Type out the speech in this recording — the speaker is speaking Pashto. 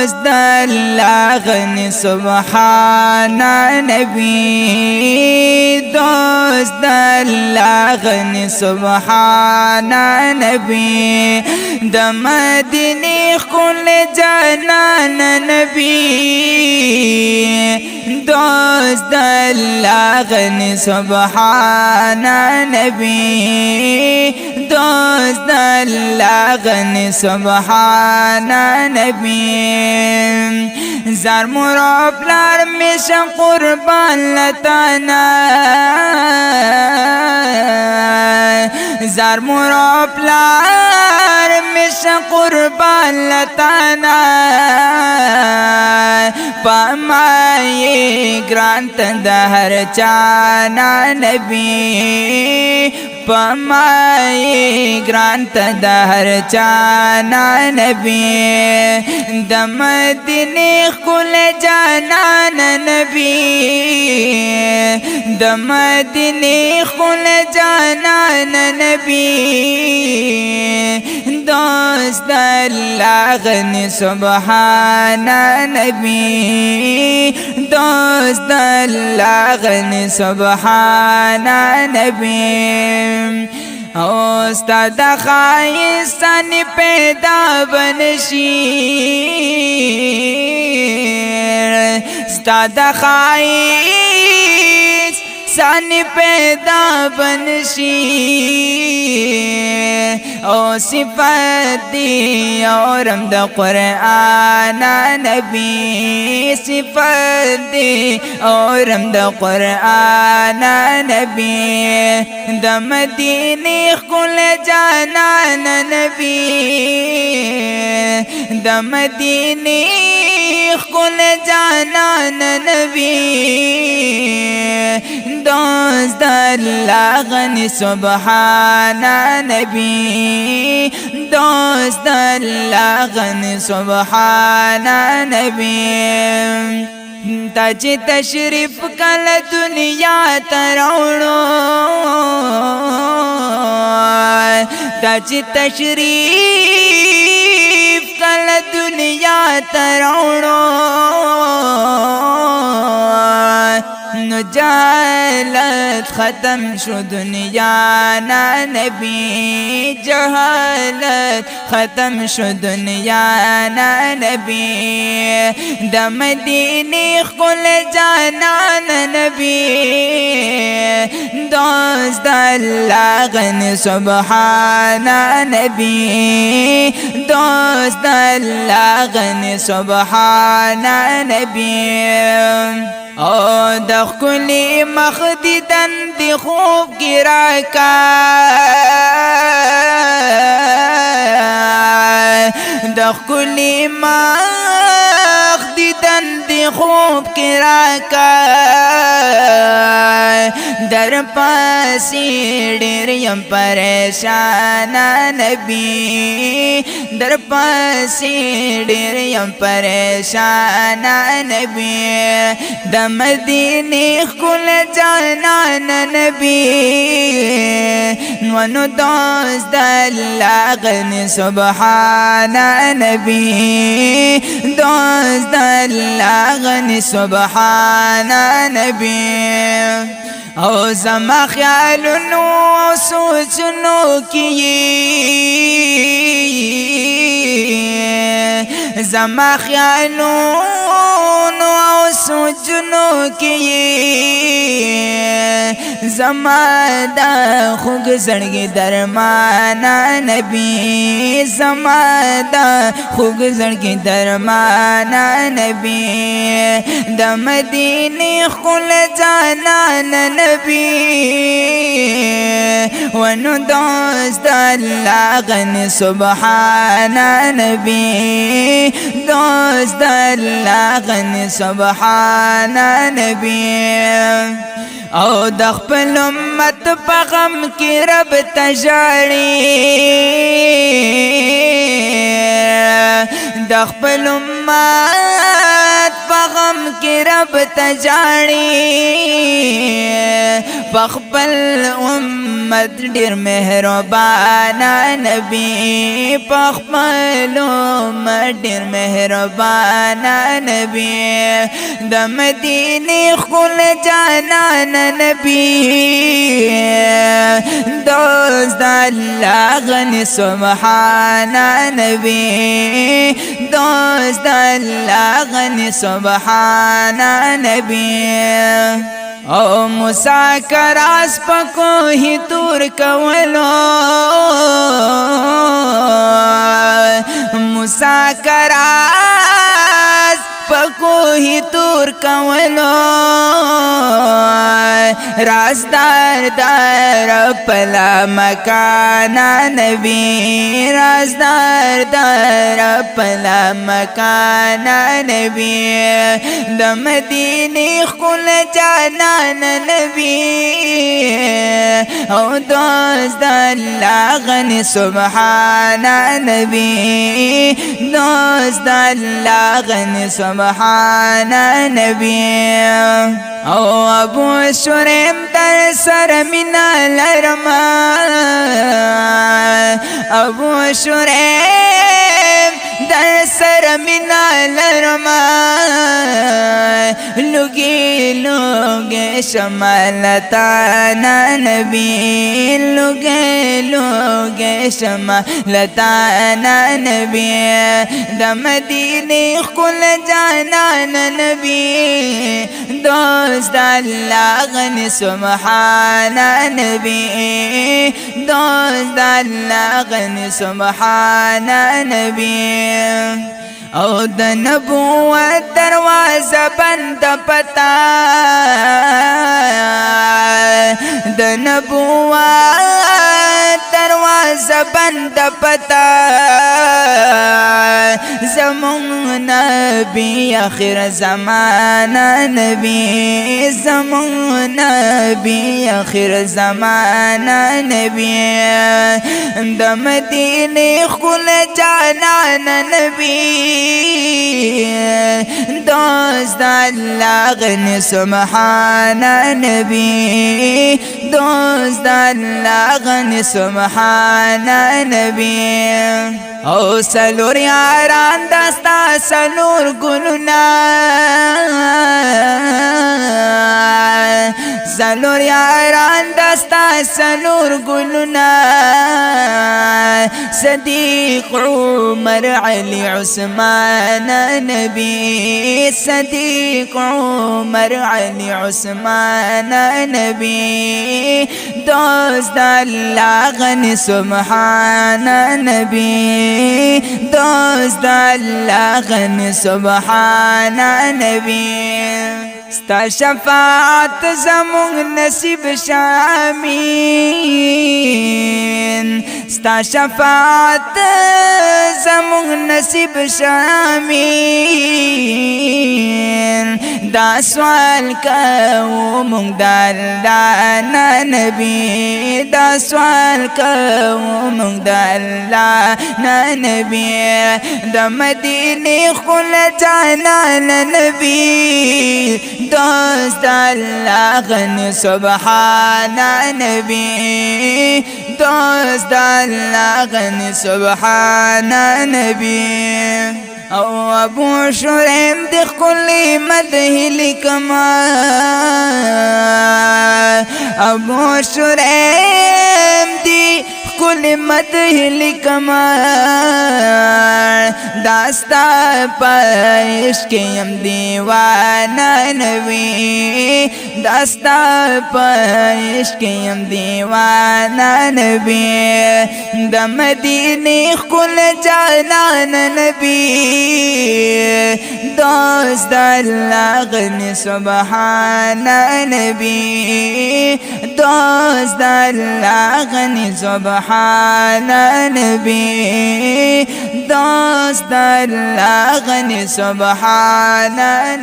دوست د الله غني سبحان نبی دوست د الله غني سبحان نبی د مدینه خل جانان نبی دوست د الله غني سبحان نبی دوست د الله غني سبحان نبی زار مراب لار میشم قربان لتانا زار مراب لار میشم قربان لتانا پامای گرانت د هر چانا نبی پامای گرانت د هر چانا نبی د مدینه خل جانان نبی د مدینه خل جانان نبی دوست د الله غني سبحان نبی دوست د الله غني سبحان نبی او استاد خایستان پیدا بنشي استاد خایستان پیدا بنشي او صفات دی اورم د قرآن نبی صفات دی اورم د قرآن نبی د مدینه خل جانان نبی د مدینه خل جانان نبی دوست د الله غني سبحان نبی دوست د الله غني سبحان نبی تاج تشریف کل دنیا تراوڑو تاج تشریف کل دنیا تراوڑو نو جہالت ختم شو دنیا نا نبی جہالت ختم شو دنیا نا نبی د مدینه خل جانان نبی دوست د الله غني سبحان نبی دوست د الله غني سبحان نبی او د خلی مخدیدن دی خوب گرا کا د خلی مخدیدن دی خوب گرا کا در پاسی ډیر یم پریشان نبی در پاسی ډیر یم پریشان نبی د مدینه خل جانان نبی ونو دوست د الله غني سبحان نبی دوست د الله غني سبحان نبی او زما خیالونو او سوچونو کی زما خیالونو او سوچونو کی زما دا خوږ زړګي درمان نبی زما دا خوږ زړګي درمان نبی د مدینه خل جانان نبی ونو دوست د الله غني سبحان نبی دوست د الله غني سبحان نبی او د خپل امت په غم کې رب تجاړي د خپل امت په غم کی رب تجاڑی پخپل امت ډیر مهربانا نبی پخپل امت ډیر مهربانا نبی د مدینه خل جانان نبی دوست الله غنی سبحان نبی دوست الله غنی سبحان نبی او موسی کراس پکو ہی تور کولو موسی کراس پکو ہی تور کولو رازدار دار پلا مکانا نبی رازدار دار پلا مکانا نبی د مدینه خل جانان نبی او دوست الله غنی سبحان نبی دوست الله غنی سبحان نبی او ابو شریم در سر منا لرما ابو شریم در سر منا لرما لگی لگی شمالتانا نبی لگی لگی شمالتانا نبی د مدینه خل جانان نبی دوست الله غنی سبحان نبی دوست الله غنی سبحان نبی او د نبوت دروازه بند پتا د نبوت دروازه بند پتا زمون نبی آخر زمانہ نبی زمون نبی آخر زمانہ نبی د مدینه خل جانان نبی دوست الله غنی سبحان نبی دوست الله غنی سبحان نبی او سلور یاران دستا سلور گلونا سلور یاران دستا سلور گلونا صدیق عمر علی عثمان نبی صدیق عمر علی عثمان نبی دوست الله غنی سبحان نبی دوست الله غنی سبحان نبی ستا شفاعت زمون نصیب شامین ستا شفاعت زمون نصیب شامین دا سوال کو مونږ د الله نبی دا سوال کو مونږ د الله نبی د مدینه خل جانان نبی دوست الله غنی سبحان نبی دوست الله غنی سبحان نبی او ابو شریم دی خلی مدح لکما ابو شریم دی خلی مدح لکما داستا پعشق یم دیوانا نبی داستا پعشق یم دیوانا نبی د مدینه خل جانان نبی دوست الله غنی سبحان نبی دوست الله غنی سبحان نبی دوست الله غنی سبحان